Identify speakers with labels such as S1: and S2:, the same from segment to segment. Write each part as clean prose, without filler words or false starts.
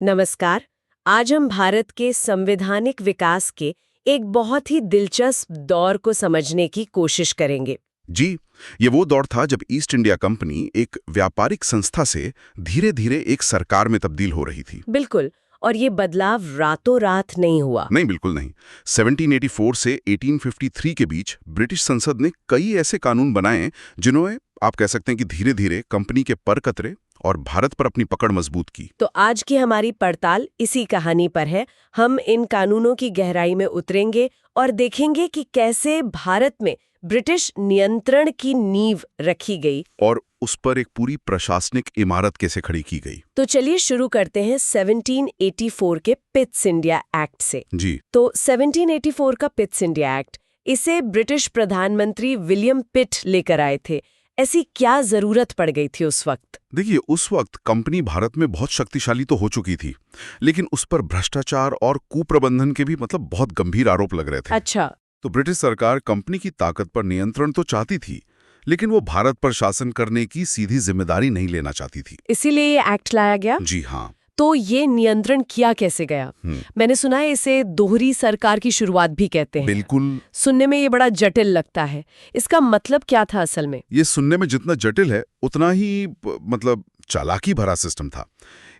S1: नमस्कार। आज हम भारत के संवैधानिक विकास के एक बहुत ही दिलचस्प दौर को समझने की कोशिश करेंगे।
S2: जी, ये वो दौर था जब ईस्ट इंडिया कंपनी एक व्यापारिक संस्था से धीरे धीरे एक सरकार में तब्दील हो रही थी।
S1: बिल्कुल। और ये बदलाव रातों रात नहीं हुआ।
S2: नहीं, बिल्कुल नहीं। 1784 से 1853 के बीच ब्रिटिश संसद ने कई ऐसे कानून बनाए जिन्होंने, आप कह सकते हैं कि धीरे धीरे कंपनी के पर कतरे और भारत पर अपनी पकड़ मजबूत की।
S1: तो आज की हमारी पड़ताल इसी कहानी पर है। हम इन कानूनों की गहराई में उतरेंगे और देखेंगे कि कैसे भारत में ब्रिटिश नियंत्रण की नींव रखी गई
S2: और उस पर एक पूरी प्रशासनिक इमारत कैसे खड़ी की गई।
S1: तो चलिए शुरू करते हैं 1784 के पिट्स इंडिया एक्ट से।
S2: जी,
S1: तो 1784 का पिट्स इंडिया एक्ट, इसे ब्रिटिश प्रधानमंत्री विलियम पिट लेकर आए थे। ऐसी क्या जरूरत पड़ गई थी उस वक्त?
S2: देखिए, उस वक्त कंपनी भारत में बहुत शक्तिशाली तो हो चुकी थी, लेकिन उस पर भ्रष्टाचार और कुप्रबंधन के भी बहुत गंभीर आरोप लग रहे थे।
S1: अच्छा।
S2: तो ब्रिटिश सरकार कंपनी की ताकत पर नियंत्रण तो चाहती थी, लेकिन वो भारत पर शासन करने की सीधी जिम्मेदारी नहीं लेना चाहती थी।
S1: इसीलिए ये एक्ट लाया गया।
S2: जी हाँ।
S1: तो ये नियंत्रण किया कैसे गया? मैंने सुना है इसे दोहरी सरकार की शुरुआत भी कहते हैं।
S2: बिल्कुल।
S1: सुनने में ये बड़ा जटिल लगता है। इसका मतलब क्या था असल में?
S2: ये सुनने में जितना जटिल है उतना ही चालाकी भरा सिस्टम था।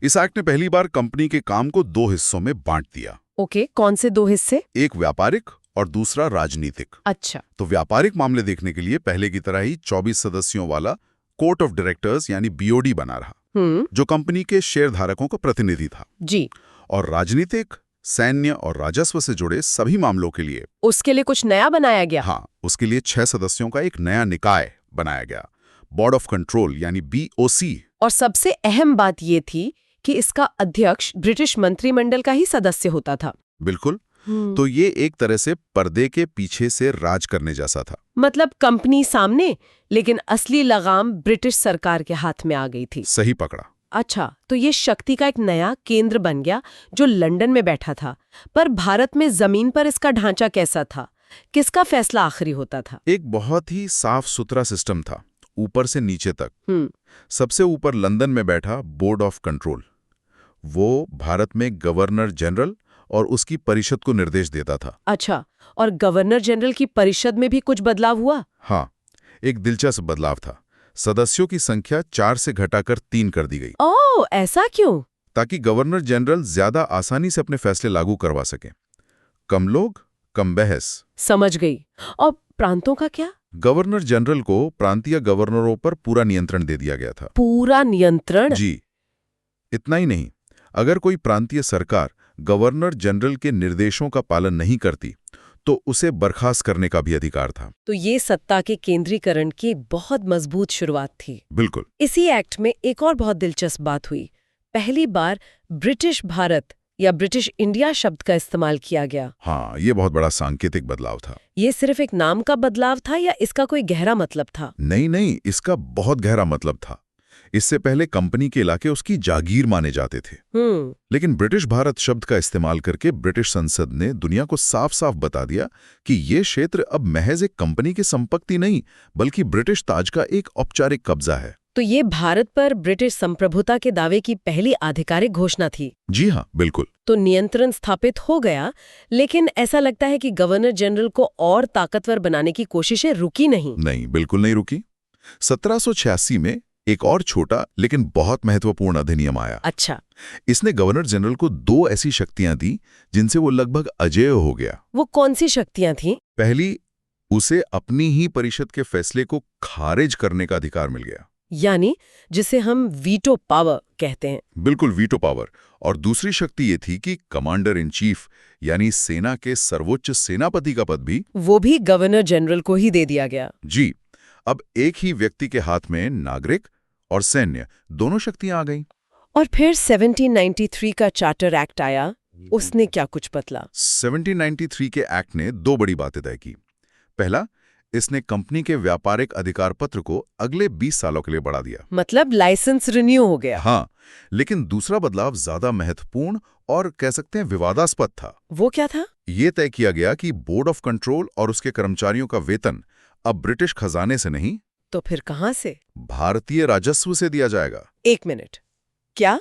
S2: इस एक्ट ने पहली बार कंपनी के काम को दो हिस्सों में बांट दिया।
S1: ओके, कौन से दो हिस्से?
S2: एक व्यापारिक और दूसरा राजनीतिक।
S1: अच्छा।
S2: तो व्यापारिक मामले देखने के लिए पहले की तरह ही 24 सदस्यों वाला कोर्ट ऑफ डायरेक्टर्स यानी बीओडी बना रहा, जो कंपनी के शेयरधारकों का प्रतिनिधि था।
S1: जी।
S2: और राजनीतिक, सैन्य और राजस्व से जुड़े सभी मामलों के लिए
S1: उसके लिए कुछ नया बनाया गया?
S2: हाँ, उसके लिए 6 सदस्यों का एक नया निकाय बनाया गया, बोर्ड ऑफ कंट्रोल यानी BOC।
S1: और सबसे अहम बात ये थी कि इसका अध्यक्ष ब्रिटिश मंत्रिमंडल का ही सदस्य होता था।
S2: बिल्कुल। तो ये एक तरह से पर्दे के पीछे से राज करने जैसा था।
S1: मतलब कंपनी सामने, लेकिन असली लगाम ब्रिटिश सरकार के हाथ में आ गई थी।
S2: सही पकड़ा।
S1: अच्छा, तो ये शक्ति का एक नया केंद्र बन गया जो लंदन में बैठा था। पर भारत में जमीन पर इसका ढांचा कैसा था? किसका फैसला आखिरी होता था?
S2: एक बहुत ही साफ सुथरा सिस्टम था, ऊपर से नीचे तक। सबसे ऊपर लंदन में बैठा बोर्ड ऑफ कंट्रोल, वो भारत में गवर्नर जनरल और उसकी परिषद को निर्देश देता था।
S1: अच्छा, और गवर्नर जनरल की परिषद में भी कुछ बदलाव हुआ?
S2: हाँ, एक दिलचस्प बदलाव था। सदस्यों की संख्या 4 से घटाकर 3 कर दी गई।
S1: ओह, ऐसा क्यों?
S2: ताकि गवर्नर जनरल ज्यादा आसानी से अपने फैसले लागू करवा सके। कम लोग, कम बहस।
S1: समझ गई। और प्रांतों का क्या?
S2: गवर्नर जनरल को प्रांतीय गवर्नरों पर पूरा नियंत्रण दे दिया गया था।
S1: पूरा नियंत्रण?
S2: जी। इतना ही नहीं, अगर कोई प्रांतीय सरकार गवर्नर जनरल के निर्देशों का पालन नहीं करती तो उसे बर्खास्त करने का भी अधिकार था।
S1: तो ये सत्ता के केंद्रीकरण की बहुत मजबूत शुरुआत थी।
S2: बिल्कुल।
S1: इसी एक्ट में एक और बहुत दिलचस्प बात हुई। पहली बार ब्रिटिश भारत या ब्रिटिश इंडिया शब्द का इस्तेमाल किया गया।
S2: हाँ, ये बहुत बड़ा सांकेतिक बदलाव था।
S1: ये सिर्फ एक नाम का बदलाव था या इसका कोई गहरा मतलब था?
S2: नहीं, इसका बहुत गहरा मतलब था। इससे पहले कंपनी के इलाके उसकी जागीर माने जाते थे। लेकिन ब्रिटिश भारत शब्द का इस्तेमाल करके ब्रिटिश संसद ने दुनिया को साफ साफ बता दिया कि ये क्षेत्र अब महज एक कंपनी की संपत्ति नहीं, बल्कि ब्रिटिश ताज का एक औपचारिक कब्जा है।
S1: तो ये भारत पर ब्रिटिश संप्रभुता के दावे की पहली आधिकारिक घोषणा थी।
S2: जी हाँ, बिल्कुल।
S1: तो नियंत्रण स्थापित हो गया, लेकिन ऐसा लगता है कि गवर्नर जनरल को और ताकतवर बनाने की कोशिशें रुकी नहीं।
S2: नहीं, बिल्कुल नहीं रुकी। 1786 में एक और छोटा लेकिन बहुत महत्वपूर्ण अधिनियम आया।
S1: अच्छा।
S2: इसने गवर्नर जनरल को 2 ऐसी शक्तियां दी जिनसे वो लगभग अजेय हो गया।
S1: वो कौन सी शक्तियां थीं?
S2: पहली, उसे अपनी ही परिषद के फैसले को खारिज करने का अधिकार मिल गया,
S1: यानी जिसे हम वीटो पावर कहते हैं।
S2: बिल्कुल, वीटो पावर। और दूसरी शक्ति ये थी कि कमांडर इन चीफ यानी सेना के सर्वोच्च सेनापति का पद भी
S1: वो भी गवर्नर जनरल को ही दे दिया गया।
S2: जी। अब एक ही व्यक्ति के हाथ में नागरिक और सैन्य दोनों शक्तियां आ गईं।
S1: और फिर 1793 का चार्टर एक्ट आया। उसने क्या कुछ बदला?
S2: 1793 के एक्ट ने 2 बड़ी बातें तय की। पहला, इसने कंपनी के व्यापारिक अधिकार पत्र को अगले 20 सालों के लिए बढ़ा दिया।
S1: मतलब लाइसेंस रिन्यू हो गया।
S2: हाँ, लेकिन दूसरा बदलाव ज्यादा महत्वपूर्ण और कह सकते हैं विवादास्पद था।
S1: वो क्या था?
S2: ये तय किया गया कि बोर्ड ऑफ कंट्रोल और उसके कर्मचारियों का वेतन अब ब्रिटिश खजाने से नहीं,
S1: तो फिर कहां से?
S2: भारतीय राजस्व से दिया जाएगा।
S1: एक मिनट, क्या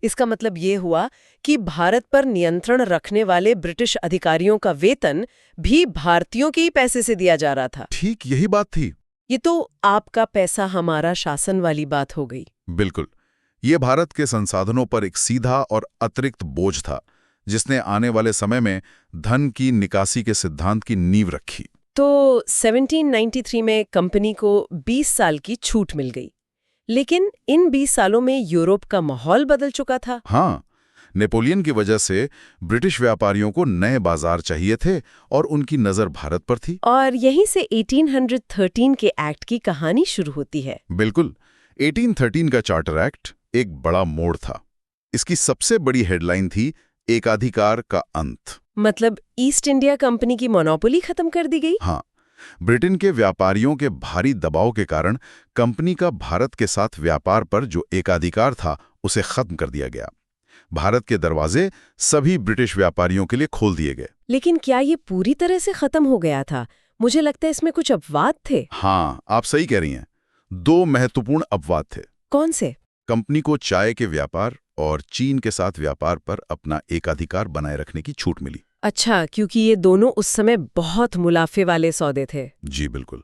S1: इसका मतलब ये हुआ कि भारत पर नियंत्रण रखने वाले ब्रिटिश अधिकारियों का वेतन भी भारतीयों के ही पैसे से दिया जा रहा था।
S2: ठीक यही बात थी।
S1: ये तो आपका पैसा हमारा शासन वाली बात हो गई।
S2: बिल्कुल। ये भारत के संसाधनों पर एक सीधा और अतिरिक्त बोझ था, जिसने आने वाले समय में धन की निकासी के सिद्धांत की नींव रखी।
S1: तो 1793 में कंपनी को 20 साल की छूट मिल गई, लेकिन इन 20 सालों में यूरोप का माहौल बदल चुका था।
S2: हाँ, नेपोलियन की वजह से ब्रिटिश व्यापारियों को नए बाजार चाहिए थे और उनकी नजर भारत पर थी।
S1: और यहीं से 1813 के एक्ट की कहानी शुरू होती है।
S2: बिल्कुल। 1813 का चार्टर एक्ट एक बड़ा मोड़ था। इसकी सबसे बड़ी हेडलाइन थी एकाधिकार का अंत।
S1: मतलब ईस्ट इंडिया कंपनी की मोनोपोली खत्म कर दी गई।
S2: हाँ, ब्रिटेन के व्यापारियों के भारी दबाव के कारण कंपनी का भारत के साथ व्यापार पर जो एकाधिकार था उसे खत्म कर दिया गया। भारत के दरवाजे सभी ब्रिटिश व्यापारियों के लिए खोल दिए गए।
S1: लेकिन क्या ये पूरी तरह से खत्म हो गया था? मुझे लगता है इसमें कुछ अपवाद थे।
S2: हाँ, आप सही कह रही हैं। 2 महत्वपूर्ण अपवाद थे।
S1: कौन से?
S2: कंपनी को चाय के व्यापार और चीन के साथ व्यापार पर अपना एकाधिकार बनाए रखने की छूट मिली।
S1: अच्छा, क्योंकि ये दोनों उस समय बहुत मुनाफे वाले सौदे थे।
S2: जी बिल्कुल।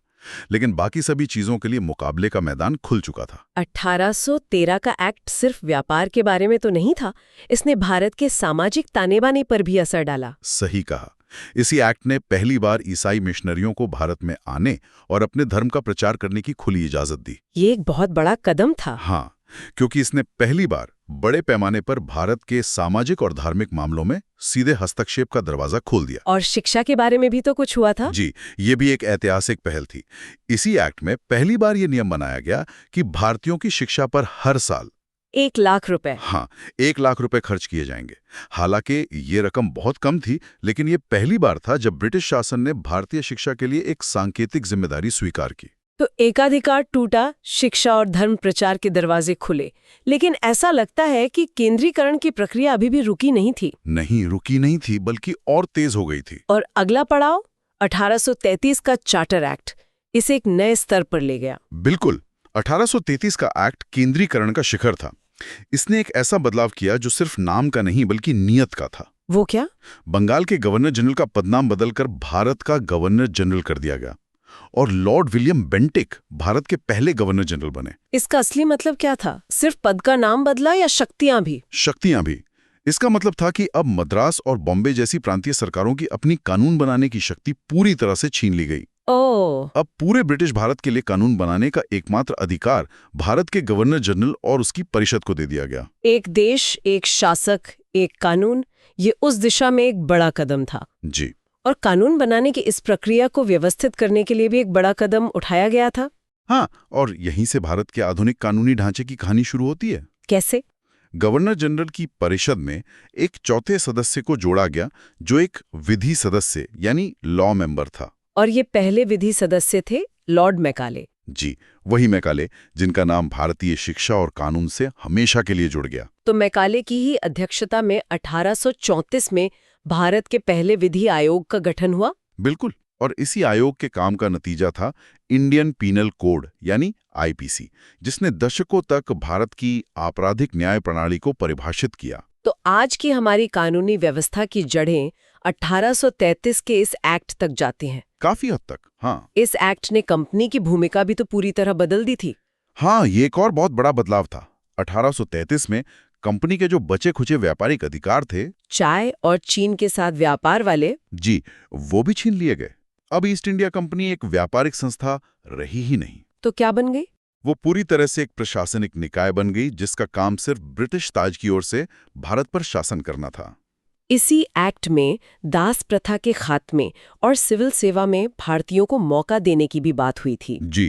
S2: लेकिन बाकी सभी चीजों के लिए मुकाबले का मैदान खुल चुका था।
S1: 1813 का एक्ट सिर्फ व्यापार के बारे में तो नहीं था, इसने भारत के सामाजिक ताने-बाने पर भी असर डाला।
S2: सही कहा। इसी एक्ट ने पहली बार ईसाई मिशनरियों को भारत में आने और अपने धर्म का प्रचार करने की खुली इजाजत दी।
S1: ये एक बहुत बड़ा कदम था।
S2: हाँ, क्योंकि इसने पहली बार बड़े पैमाने पर भारत के सामाजिक और धार्मिक मामलों में सीधे हस्तक्षेप का दरवाजा खोल दिया।
S1: और शिक्षा के बारे में भी तो कुछ हुआ था।
S2: जी, ये भी एक ऐतिहासिक पहल थी। इसी एक्ट में पहली बार ये नियम बनाया गया कि भारतीयों की शिक्षा पर हर साल
S1: 1 लाख रुपए।
S2: हाँ, 1 लाख रुपए खर्च किए जाएंगे। हालांकि ये रकम बहुत कम थी, लेकिन ये पहली बार था जब ब्रिटिश शासन ने भारतीय शिक्षा के लिए एक सांकेतिक जिम्मेदारी स्वीकार की।
S1: तो एकाधिकार टूटा, शिक्षा और धर्म प्रचार के दरवाजे खुले, लेकिन ऐसा लगता है कि केंद्रीकरण की प्रक्रिया अभी भी रुकी नहीं थी।
S2: नहीं, रुकी नहीं थी, बल्कि और तेज हो गई थी।
S1: और अगला पड़ाव 1833 का चार्टर एक्ट इसे एक नए स्तर पर ले गया।
S2: बिल्कुल। 1833 का एक्ट केंद्रीकरण का शिखर था। इसने एक ऐसा बदलाव किया जो सिर्फ नाम का नहीं बल्कि नीयत का था।
S1: वो क्या?
S2: बंगाल के गवर्नर जनरल का पदनाम बदलकर भारत का गवर्नर जनरल कर दिया गया और लॉर्ड विलियम बेंटिक भारत के पहले गवर्नर जनरल बने।
S1: इसका असली मतलब क्या था? सिर्फ पद का नाम बदला या शक्तियां भी?
S2: शक्तियां भी। इसका मतलब था कि अब मद्रास और बॉम्बे जैसी प्रांतीय सरकारों की अपनी कानून बनाने की शक्ति पूरी तरह से छीन ली गई।
S1: ओह।
S2: अब पूरे ब्रिटिश भारत के लिए कानून बनाने का एकमात्र अधिकार भारत के गवर्नर जनरल और उसकी परिषद को दे दिया गया।
S1: एक देश, एक शासक, एक कानून, ये उस दिशा में एक बड़ा कदम था।
S2: जी।
S1: और कानून बनाने की इस प्रक्रिया को व्यवस्थित करने के लिए भी एक बड़ा कदम उठाया गया था।
S2: हाँ, और यहीं से भारत के आधुनिक कानूनी ढांचे की कहानी शुरू होती है।
S1: कैसे?
S2: गवर्नर जनरल की परिषद में एक चौथे सदस्य को जोड़ा गया जो एक विधि सदस्य यानी लॉ मेंबर था।
S1: और ये पहले विधि सदस्य थे लॉर्ड मैकाले।
S2: जी, वही मैकाले जिनका नाम भारतीय शिक्षा और कानून से हमेशा के लिए जुड़ गया।
S1: तो मैकाले की ही अध्यक्षता में 1834 में भारत के पहले विधि आयोग का गठन हुआ।
S2: बिल्कुल। और इसी आयोग के काम का नतीजा था इंडियन पीनल कोड यानी आईपीसी, जिसने दशकों तक भारत की आपराधिक न्याय प्रणाली को परिभाषित किया।
S1: तो आज की हमारी कानूनी व्यवस्था की जड़ें 1833 के इस एक्ट तक जाती हैं।
S2: काफी हद तक, हाँ।
S1: इस एक्ट ने कंपनी की भूमिका भी तो पूरी तरह बदल दी थी।
S2: हाँ, ये एक और बहुत बड़ा बदलाव था। 1833 में कंपनी के जो बचे खुचे व्यापारिक अधिकार थे,
S1: चाय और चीन के साथ व्यापार वाले,
S2: जी, वो भी छीन लिए गए। अब ईस्ट इंडिया कंपनी एक व्यापारिक संस्था रही ही नहीं।
S1: तो क्या बन गई?
S2: वो पूरी तरह से एक प्रशासनिक निकाय बन गई जिसका काम सिर्फ ब्रिटिश ताज की ओर से भारत पर शासन करना था।
S1: इसी एक्ट में दास प्रथा के खात्मे और सिविल सेवा में भारतीयों को मौका देने की भी बात हुई थी।
S2: जी,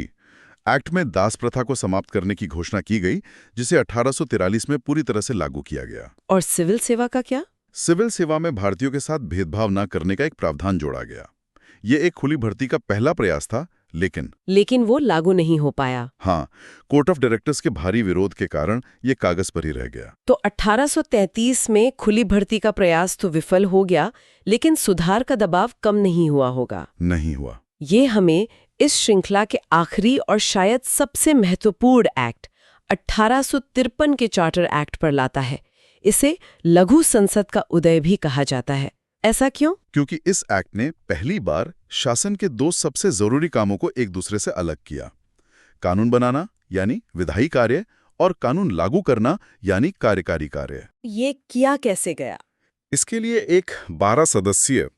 S2: एक्ट में दास प्रथा को समाप्त करने की घोषणा की गई, जिसे 1843 में पूरी तरह से लागू किया गया।
S1: और सिविल सेवा का क्या?
S2: सिविल सेवा में भारतीयों के साथ भेदभाव न करने का एक प्रावधान जोड़ा गया। ये एक खुली भर्ती का पहला प्रयास था, लेकिन
S1: वो लागू नहीं हो पाया।
S2: हाँ, कोर्ट ऑफ डायरेक्टर्स के भारी विरोध के कारण ये कागज पर ही रह गया।
S1: तो 1833 में खुली भर्ती का प्रयास तो विफल हो गया, लेकिन सुधार का दबाव कम नहीं हुआ होगा।
S2: नहीं हुआ।
S1: ये हमें इस श्रृंखला के आखिरी और शायद सबसे महत्वपूर्ण एक्ट 1853 के चार्टर एक्ट पर लाता है। इसे लघु संसद का उदय भी कहा जाता है। ऐसा क्यों?
S2: क्योंकि इस एक्ट ने पहली बार शासन के दो सबसे जरूरी कामों को एक दूसरे से अलग किया। कानून बनाना यानी विधायी कार्य और कानून लागू करना यानी कार्यकारी कार्य।
S1: ये किया कैसे गया?
S2: इसके लिए एक 12 सदस्यीय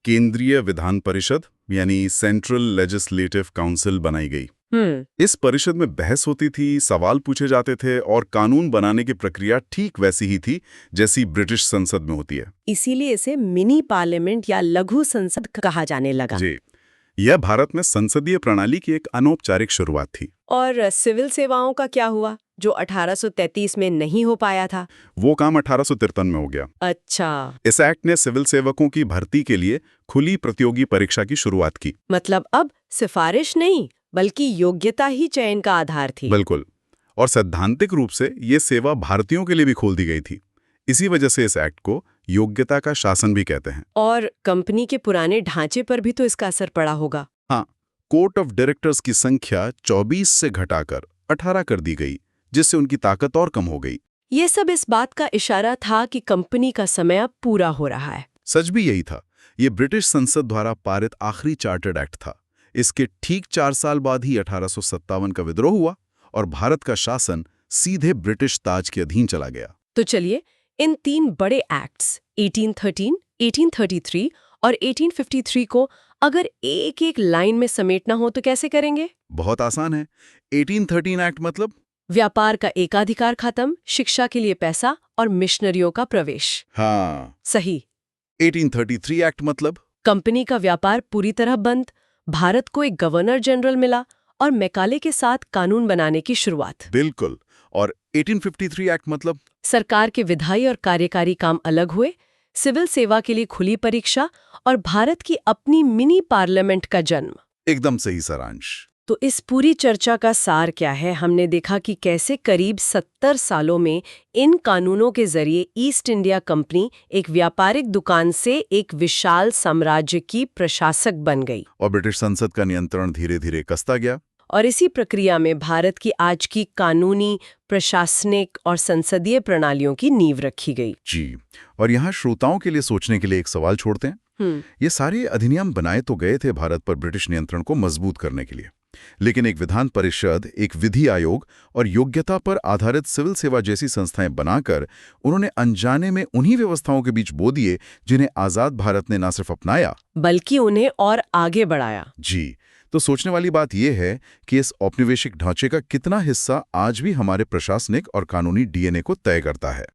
S2: केंद्रीय विधान परिषद यानी सेंट्रल लेजिस्लेटिव काउंसिल बनाई गई। इस परिषद में बहस होती थी, सवाल पूछे जाते थे और कानून बनाने की प्रक्रिया ठीक वैसी ही थी जैसी ब्रिटिश संसद में होती है।
S1: इसीलिए इसे मिनी पार्लियामेंट या लघु संसद कहा जाने लगा।
S2: जी, यह भारत में संसदीय प्रणाली की एक अनौपचारिक शुरुआत थी।
S1: और सिविल सेवाओं का क्या हुआ, जो 1833 में नहीं हो पाया था?
S2: वो काम 1853 में हो गया।
S1: अच्छा,
S2: इस एक्ट ने सिविल सेवकों की भर्ती के लिए खुली प्रतियोगी परीक्षा की शुरुआत की।
S1: मतलब अब सिफारिश नहीं बल्कि योग्यता ही चयन का आधार थी।
S2: बिल्कुल, और सैद्धांतिक रूप से ये सेवा भारतीयों के लिए भी खोल दी गई थी। इसी वजह से इस एक्ट को योग्यता का शासन भी कहते हैं।
S1: और कंपनी के पुराने ढांचे पर भी तो इसका असर पड़ा होगा।
S2: हाँ, कोर्ट ऑफ डायरेक्टर्स की संख्या 24 से घटाकर 18 कर दी गई, जिससे उनकी ताकत और कम हो गई।
S1: ये सब इस बात का इशारा था कि कंपनी का समय अब पूरा हो रहा है।
S2: सच भी यही था। ये ब्रिटिश संसद द्वारा पारित आखिरी चार्टर्ड एक्ट था। इसके ठीक 4 साल बाद ही 1857 का विद्रोह हुआ और भारत का शासन सीधे ब्रिटिश ताज के अधीन चला गया।
S1: तो चलिए, इन 3 बड़े एक्ट्स 1813, 1833 और 1853 को अगर एक एक लाइन में समेटना हो तो कैसे करेंगे?
S2: बहुत आसान है। 1813 एक्ट मतलब
S1: व्यापार का एकाधिकार खत्म, शिक्षा के लिए पैसा और मिशनरियों का प्रवेश।
S2: हाँ।
S1: सही।
S2: 1833 एक्ट मतलब
S1: कंपनी का व्यापार पूरी तरह बंद, भारत को एक गवर्नर जनरल मिला और मैकाले के साथ कानून बनाने की शुरुआत।
S2: बिल्कुल। और 1853 एक्ट मतलब
S1: सरकार के विधायी और कार्यकारी काम अलग हुए, सिविल सेवा के लिए खुली परीक्षा और भारत की अपनी मिनी पार्लियामेंट का जन्म।
S2: एकदम सही सारांश।
S1: तो इस पूरी चर्चा का सार क्या है? हमने देखा कि कैसे करीब 70 सालों में इन कानूनों के जरिए ईस्ट इंडिया कंपनी एक व्यापारिक दुकान से एक विशाल साम्राज्य की प्रशासक बन गई
S2: और ब्रिटिश संसद का नियंत्रण धीरे धीरे कसता गया।
S1: और इसी प्रक्रिया में भारत की आज की कानूनी, प्रशासनिक और संसदीय प्रणालियों की नींव रखी गई।
S2: जी, और यहाँ श्रोताओं के लिए सोचने के लिए एक सवाल छोड़ते हैं। ये सारे अधिनियम बनाए तो गए थे भारत पर ब्रिटिश नियंत्रण को मजबूत करने के लिए, लेकिन एक विधान परिषद, एक विधि आयोग और योग्यता पर आधारित सिविल सेवा जैसी संस्थाएं बनाकर उन्होंने अनजाने में उन्हीं व्यवस्थाओं के बीच बो दिए जिन्हें आजाद भारत ने न सिर्फ अपनाया
S1: बल्कि उन्हें और आगे बढ़ाया।
S2: जी, तो सोचने वाली बात यह है कि इस औपनिवेशिक ढांचे का कितना हिस्सा आज भी हमारे प्रशासनिक और कानूनी डीएनए को तय करता है।